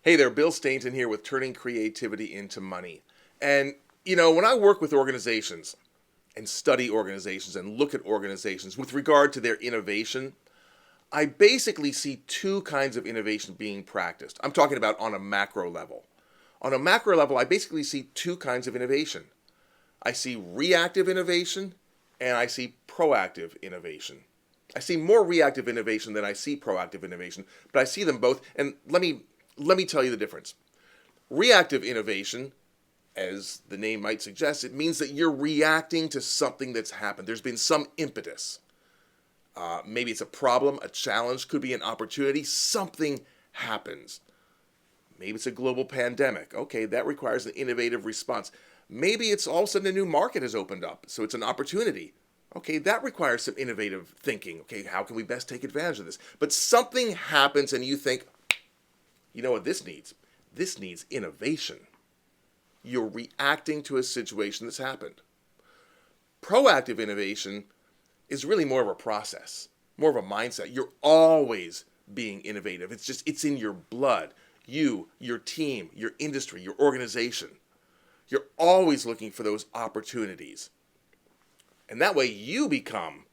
Hey there, Bill Stainton here with Turning Creativity into Money. And, when I work with organizations and study organizations and look at organizations with regard to their innovation, I basically see two kinds of innovation being practiced. I'm talking about on a macro level. On a macro level, I basically see two kinds of innovation. I see reactive innovation and I see proactive innovation. I see more reactive innovation than I see proactive innovation, but I see them both. And let me tell you the difference. Reactive innovation, as the name might suggest, it means that you're reacting to something that's happened. There's been some impetus. Maybe it's a problem, a challenge, could be an opportunity. Something happens. Maybe it's a global pandemic. Okay, that requires an innovative response. Maybe it's all of a sudden a new market has opened up, so it's an opportunity. Okay, that requires some innovative thinking. Okay, how can we best take advantage of this? But something happens and you think, you know what this needs? This needs innovation. You're reacting to a situation that's happened. Proactive innovation is really more of a process, more of a mindset. You're always being innovative. It's in your blood. You, your team, your industry, your organization. You're always looking for those opportunities. And that way you become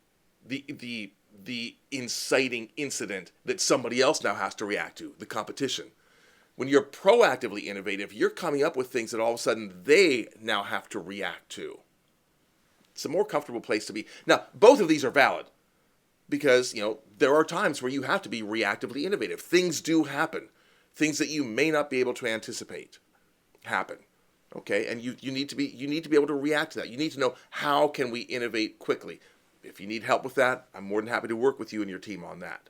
the inciting incident that somebody else now has to react to, the competition. When you're proactively innovative, you're coming up with things that all of a sudden they now have to react to. It's a more comfortable place to be. Now, both of these are valid because, there are times where you have to be reactively innovative. Things do happen. Things that you may not be able to anticipate happen. Okay? And you need to be able to react to that. You need to know, how can we innovate quickly? If you need help with that, I'm more than happy to work with you and your team on that.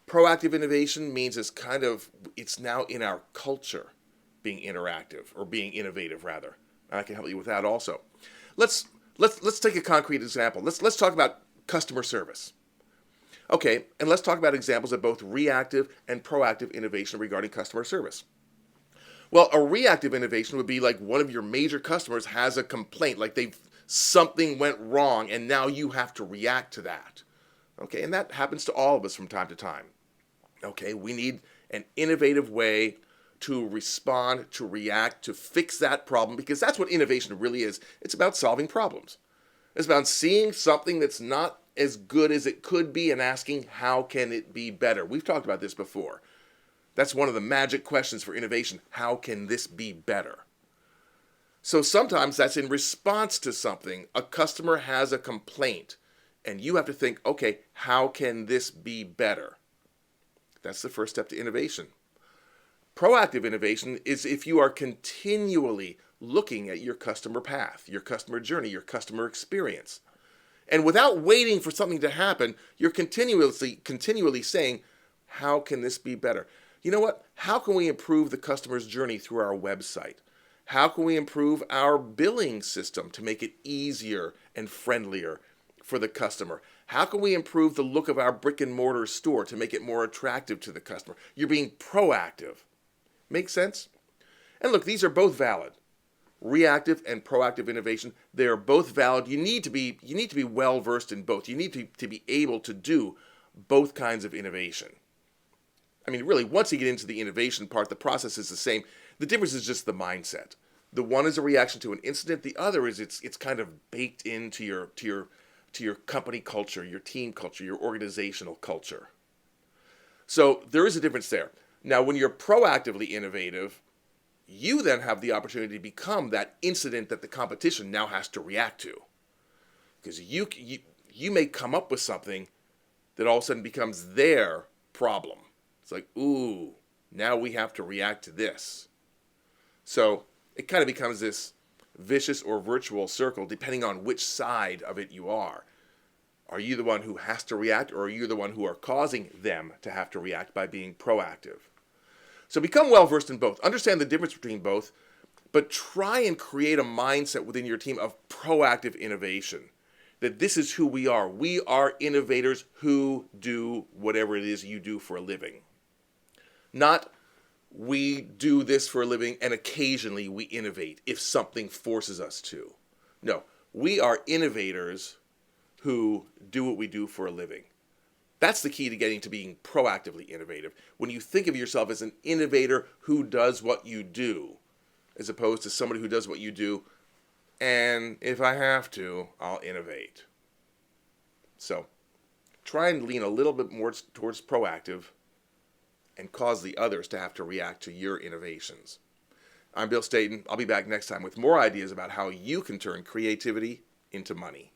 Proactive innovation means it's now in our culture being interactive, or being innovative rather. And I can help you with that also. Let's take a concrete example. Let's talk about customer service. Okay, and let's talk about examples of both reactive and proactive innovation regarding customer service. Well, a reactive innovation would be like one of your major customers has a complaint, like something went wrong and now you have to react to that. Okay, and that happens to all of us from time to time. Okay, we need an innovative way to respond, to react, to fix that problem, because that's what innovation really is. It's about solving problems. It's about seeing something that's not as good as it could be and asking, how can it be better? We've talked about this before. That's one of the magic questions for innovation. How can this be better? So sometimes that's in response to something. A customer has a complaint, and you have to think, okay, how can this be better? That's the first step to innovation. Proactive innovation is if you are continually looking at your customer path, your customer journey, your customer experience. And without waiting for something to happen, you're continually saying, how can this be better? You know what? How can we improve the customer's journey through our website? How can we improve our billing system to make it easier and friendlier for the customer? How can we improve the look of our brick and mortar store to make it more attractive to the customer? You're being proactive. Make sense? And look, these are both valid. Reactive and proactive innovation, they are both valid. You need to be well versed in both. You need to be able to do both kinds of innovation. I mean, really, once you get into the innovation part, the process is the same. The difference is just the mindset. The one is a reaction to an incident. The other is it's kind of baked into your company culture, your team culture, your organizational culture. So there is a difference there. Now, when you're proactively innovative, you then have the opportunity to become that incident that the competition now has to react to. Because you may come up with something that all of a sudden becomes their problem. It's like, ooh, now we have to react to this. So it kind of becomes this vicious or virtual circle depending on which side of it you are. Are you the one who has to react, or are you the one who are causing them to have to react by being proactive? So become well versed in both. Understand the difference between both, but try and create a mindset within your team of proactive innovation. That this is who we are. We are innovators who do whatever it is you do for a living. Not we do this for a living and occasionally we innovate if something forces us to. No, we are innovators who do what we do for a living. That's the key to getting to being proactively innovative. When you think of yourself as an innovator who does what you do, as opposed to somebody who does what you do, and if I have to, I'll innovate. So try and lean a little bit more towards proactive and cause the others to have to react to your innovations. I'm Bill Stainton. I'll be back next time with more ideas about how you can turn creativity into money.